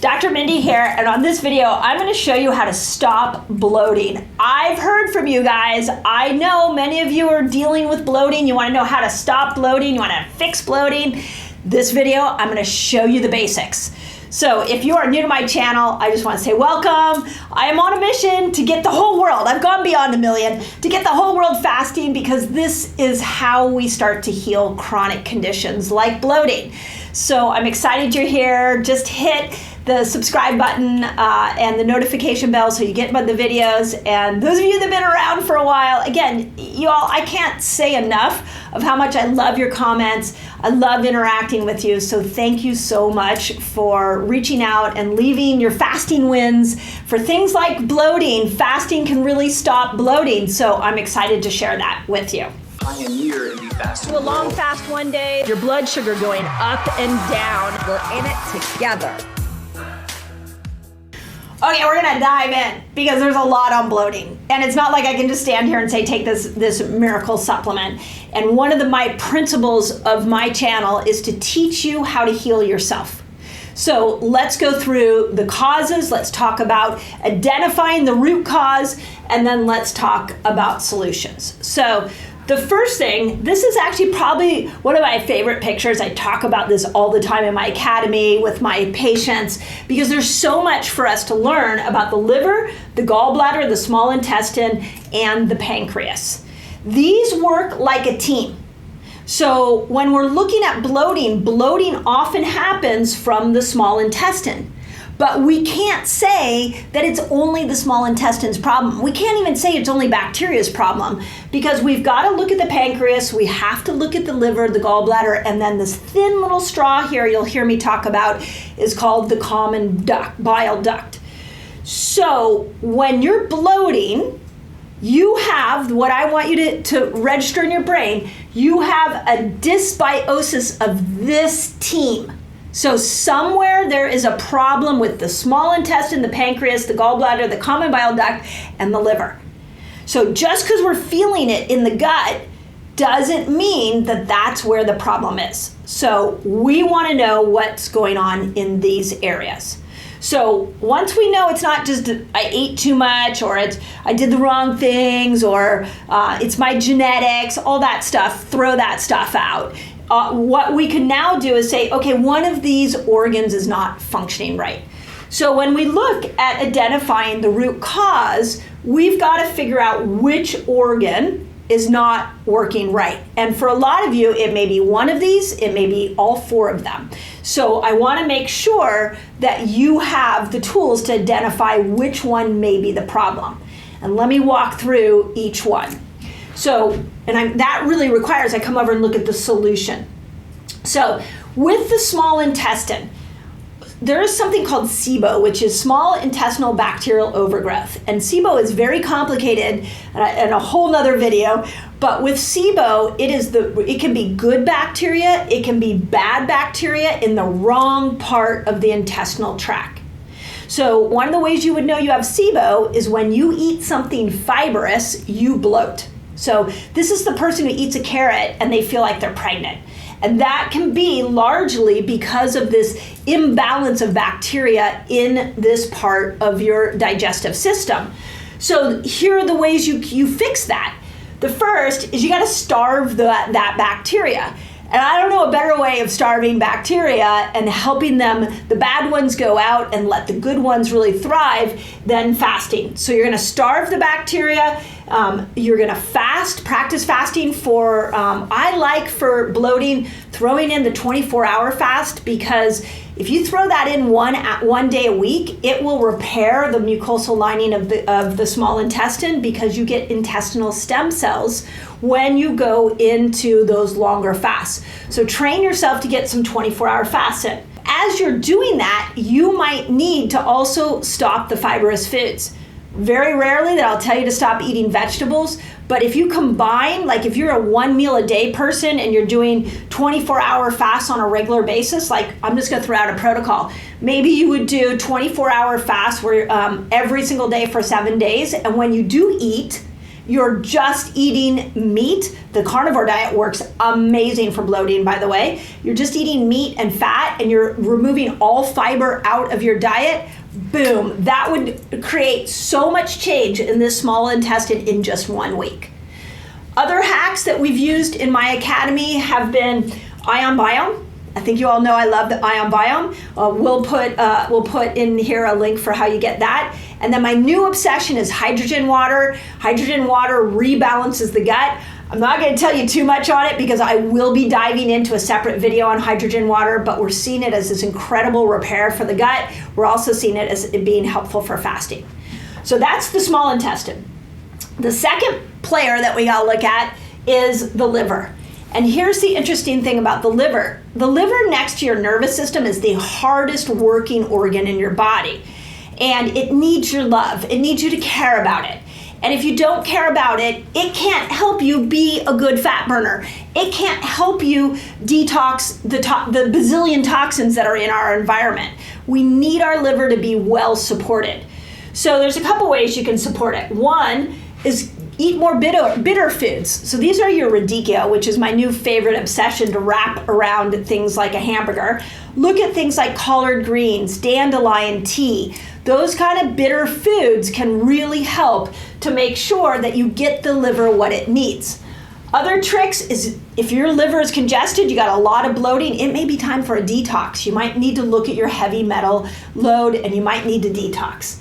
Dr. Mindy here, and on this video, I'm going to show you how to stop bloating. I've heard from you guys. I know many of you are dealing with bloating. You want to know how to stop bloating. You want to fix bloating. This video, I'm going to show you the basics. So if you are new to my channel, I just want to say welcome. I am on a mission to get the whole world, I've gone beyond 1 million, to get the whole world fasting, because this is how we start to heal chronic conditions like bloating. So I'm excited you're here. Just hit the subscribe button and the notification bell so you get the videos. And those of you that have been around for a while, again, y'all, I can't say enough of how much I love your comments. I love interacting with you. So thank you so much for reaching out and leaving your fasting wins. For things like bloating, fasting can really stop bloating. So I'm excited to share that with you. Pioneer in the fasting Do a long fast one day, your blood sugar going up and down. We're in it together. Okay, we're gonna dive in because there's a lot on bloating. And it's not like I can just stand here and say, take this miracle supplement. And one of my principles of my channel is to teach you how to heal yourself. So let's go through the causes. Let's talk about identifying the root cause, and then let's talk about solutions. So the first thing, this is actually probably one of my favorite pictures. I talk about this all the time in my academy with my patients because there's so much for us to learn about the liver, the gallbladder, the small intestine, and the pancreas. These work like a team. So when we're looking at bloating, bloating often happens from the small intestine. But we can't say that it's only the small intestine's problem. We can't even say it's only bacteria's problem, because we've got to look at the pancreas, we have to look at the liver, the gallbladder, and then this thin little straw here you'll hear me talk about is called the common duct, bile duct. So when you're bloating, you have, what I want you to register in your brain, you have a dysbiosis of this team. So somewhere there is a problem with the small intestine, the pancreas, the gallbladder, the common bile duct, and the liver. So just because we're feeling it in the gut doesn't mean that that's where the problem is. So we want to know what's going on in these areas. So once we know it's not just I ate too much, or I did the wrong things, or it's my genetics, all that stuff, throw that stuff out. What we can now do is say, okay, one of these organs is not functioning right. So when we look at identifying the root cause, we've got to figure out which organ is not working right. And for a lot of you, it may be one of these, it may be all four of them. So I want to make sure that you have the tools to identify which one may be the problem. And let me walk through each one. So, that really requires I come over and look at the solution. So with the small intestine, there is something called SIBO, which is small intestinal bacterial overgrowth. And SIBO is very complicated and a whole nother video. But with SIBO, it can be good bacteria, it can be bad bacteria in the wrong part of the intestinal tract. So one of the ways you would know you have SIBO is when you eat something fibrous, you bloat. So this is the person who eats a carrot and they feel like they're pregnant. And that can be largely because of this imbalance of bacteria in this part of your digestive system. So here are the ways you fix that. The first is you got to starve that bacteria. And I don't know a better way of starving bacteria and helping them, the bad ones go out and let the good ones really thrive, than fasting. So you're going to starve the bacteria. You're going to fast, practice fasting for, I like for bloating, throwing in the 24-hour fast, because if you throw that in one day a week, it will repair the mucosal lining of the small intestine, because you get intestinal stem cells when you go into those longer fasts. So train yourself to get some 24-hour fasts in. As you're doing that, you might need to also stop the fibrous foods. Very rarely that I'll tell you to stop eating vegetables, but if you combine, like if you're a 1 meal a day person and you're doing 24-hour fasts on a regular basis, like I'm just gonna throw out a protocol. Maybe you would do 24-hour fast where every single day for 7 days, and when you do eat, you're just eating meat, the carnivore diet works amazing for bloating, by the way. You're just eating meat and fat and you're removing all fiber out of your diet, boom, that would create so much change in this small intestine in just 1 week. Other hacks that we've used in my academy have been ion biome. I think you all know I love the ion biome. We'll put in here a link for how you get that. And then my new obsession is hydrogen water. Hydrogen water rebalances the gut. I'm not going to tell you too much on it because I will be diving into a separate video on hydrogen water, but we're seeing it as this incredible repair for the gut. We're also seeing it as it being helpful for fasting. So that's the small intestine. The second player that we got to look at is the liver. And here's the interesting thing about the liver. The liver next to your nervous system is the hardest working organ in your body. And it needs your love. It needs you to care about it. And if you don't care about it, it can't help you be a good fat burner. It can't help you detox the bazillion toxins that are in our environment. We need our liver to be well supported. So there's a couple ways you can support it. One is eat more bitter foods. So these are your radicchio, which is my new favorite obsession to wrap around things like a hamburger. Look at things like collard greens, dandelion tea. Those kind of bitter foods can really help to make sure that you get the liver what it needs. Other tricks is if your liver is congested, you got a lot of bloating, it may be time for a detox. You might need to look at your heavy metal load and you might need to detox.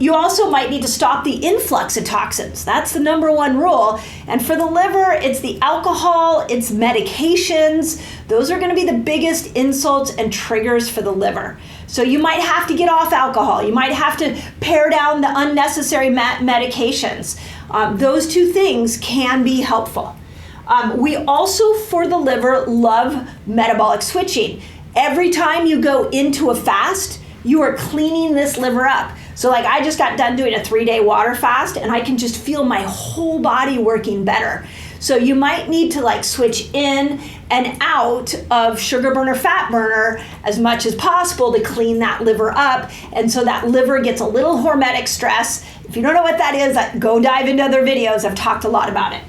You also might need to stop the influx of toxins. That's the number one rule. And for the liver, it's the alcohol, it's medications. Those are going to be the biggest insults and triggers for the liver. So you might have to get off alcohol. You might have to pare down the unnecessary medications. Those two things can be helpful. We also, for the liver, love metabolic switching. Every time you go into a fast, you are cleaning this liver up. So like I just got done doing a 3-day water fast and I can just feel my whole body working better. So you might need to like switch in and out of sugar burner, fat burner as much as possible to clean that liver up. And so that liver gets a little hormetic stress. If you don't know what that is, go dive into other videos. I've talked a lot about it.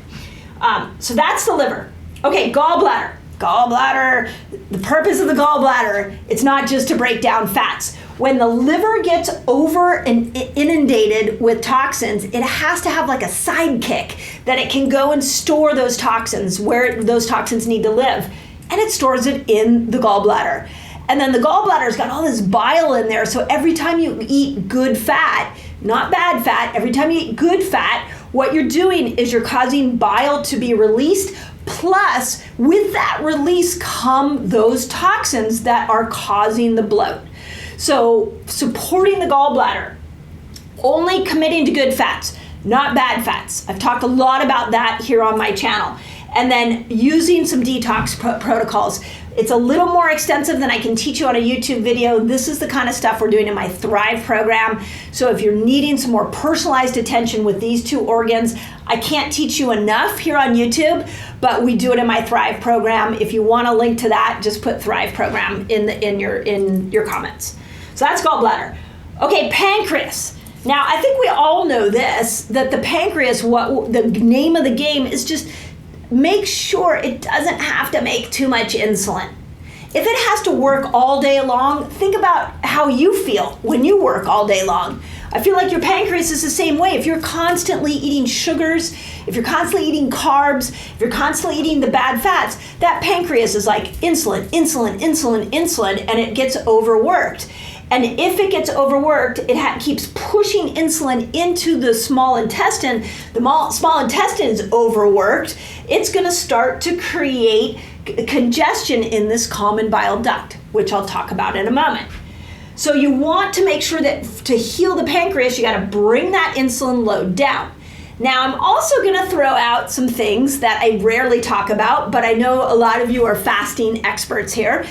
So that's the liver. Okay, gallbladder. Gallbladder, the purpose of the gallbladder, it's not just to break down fats. When the liver gets over and inundated with toxins, it has to have like a sidekick that it can go and store those toxins where those toxins need to live. And it stores it in the gallbladder. And then the gallbladder's got all this bile in there. So every time you eat good fat, not bad fat, every time you eat good fat, what you're doing is you're causing bile to be released. Plus, with that release come those toxins that are causing the bloat. So supporting the gallbladder, only committing to good fats, not bad fats. I've talked a lot about that here on my channel. And then using some detox protocols. It's a little more extensive than I can teach you on a YouTube video. This is the kind of stuff we're doing in my Thrive program. So if you're needing some more personalized attention with these two organs, I can't teach you enough here on YouTube, but we do it in my Thrive program. If you want a link to that, just put Thrive program in your comments. So that's gallbladder. Okay, pancreas. Now, I think we all know this, that the pancreas, what the name of the game is just make sure it doesn't have to make too much insulin. If it has to work all day long, think about how you feel when you work all day long. I feel like your pancreas is the same way. If you're constantly eating sugars, if you're constantly eating carbs, if you're constantly eating the bad fats, that pancreas is like insulin, insulin, insulin, insulin, and it gets overworked. And if it gets overworked, it keeps pushing insulin into the small intestine. The small intestine is overworked. It's going to start to create congestion in this common bile duct, which I'll talk about in a moment. So you want to make sure that to heal the pancreas, you got to bring that insulin load down. Now, I'm also going to throw out some things that I rarely talk about, but I know a lot of you are fasting experts here.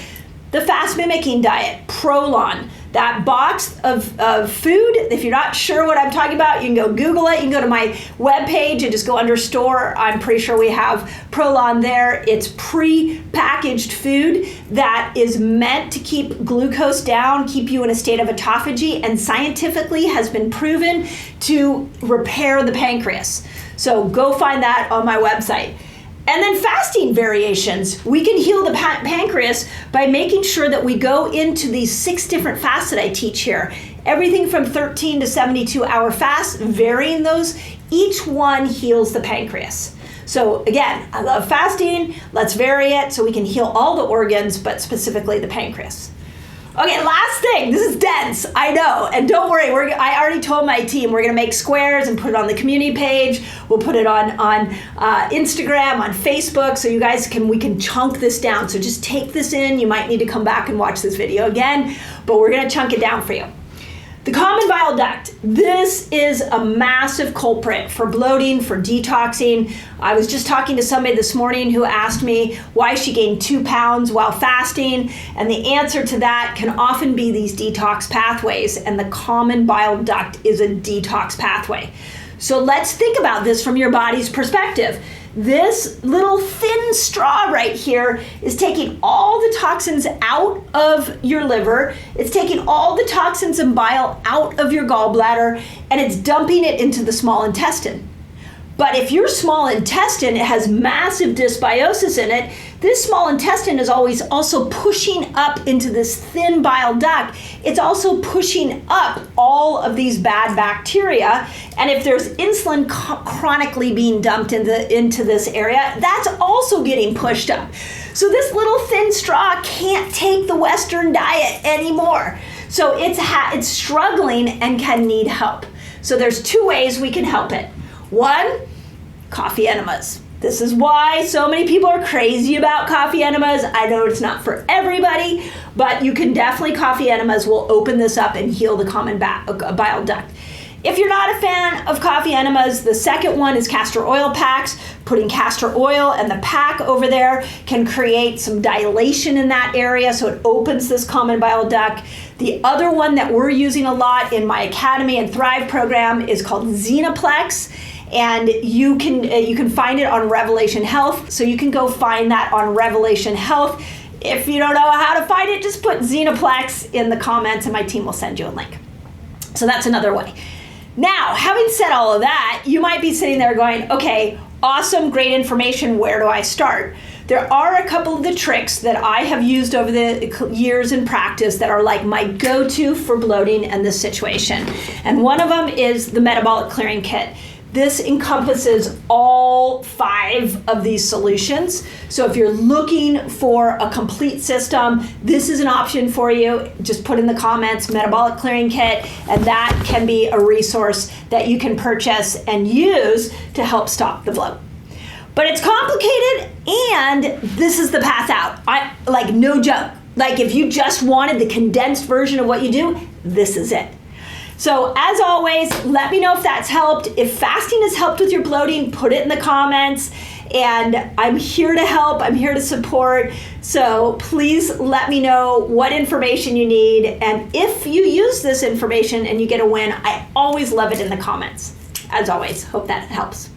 The fast mimicking diet, Prolon. That box of food, if you're not sure what I'm talking about, you can go Google it. You can go to my webpage and just go under store. I'm pretty sure we have Prolon there. It's pre-packaged food that is meant to keep glucose down, keep you in a state of autophagy, and scientifically has been proven to repair the pancreas. So go find that on my website. And then fasting variations. We can heal the pancreas by making sure that we go into these 6 different fasts that I teach here. Everything from 13 to 72 hour fasts, varying those, each one heals the pancreas. So again, I love fasting. Let's vary it so we can heal all the organs, but specifically the pancreas. Okay, last thing. This is dense, I know. And don't worry, I already told my team we're going to make squares and put it on the community page. We'll put it on Instagram, on Facebook, so you guys we can chunk this down. So just take this in. You might need to come back and watch this video again, but we're going to chunk it down for you. The common bile duct, this is a massive culprit for bloating, for detoxing. I was just talking to somebody this morning who asked me why she gained 2 pounds while fasting, and the answer to that can often be these detox pathways, and the common bile duct is a detox pathway. So let's think about this from your body's perspective. This little thin straw right here is taking all the toxins out of your liver. It's taking all the toxins and bile out of your gallbladder, and it's dumping it into the small intestine. But if your small intestine has massive dysbiosis in it, this small intestine is always also pushing up into this thin bile duct. It's also pushing up all of these bad bacteria. And if there's insulin chronically being dumped into this area, that's also getting pushed up. So this little thin straw can't take the Western diet anymore. So it's struggling and can need help. So there's 2 ways we can help it. 1, coffee enemas. This is why so many people are crazy about coffee enemas. I know it's not for everybody, but you can definitely, coffee enemas will open this up and heal the common bile duct. If you're not a fan of coffee enemas, the second one is castor oil packs. Putting castor oil and the pack over there can create some dilation in that area, so it opens this common bile duct. The other one that we're using a lot in my Academy and Thrive program is called Xenoplex. And you can find it on Revelation Health. So you can go find that on Revelation Health. If you don't know how to find it, just put Xenoplex in the comments and my team will send you a link. So that's another way. Now, having said all of that, you might be sitting there going, okay, awesome, great information, where do I start? There are a couple of the tricks that I have used over the years in practice that are like my go-to for bloating and this situation. And one of them is the Metabolic Clearing Kit. This encompasses all 5 of these solutions. So if you're looking for a complete system, this is an option for you. Just put in the comments, Metabolic Clearing Kit, and that can be a resource that you can purchase and use to help stop the bloat. But it's complicated, and this is the path out. No joke. Like, if you just wanted the condensed version of what you do, this is it. So as always, let me know if that's helped. If fasting has helped with your bloating, put it in the comments. And I'm here to help, I'm here to support. So please let me know what information you need. And if you use this information and you get a win, I always love it in the comments. As always, hope that helps.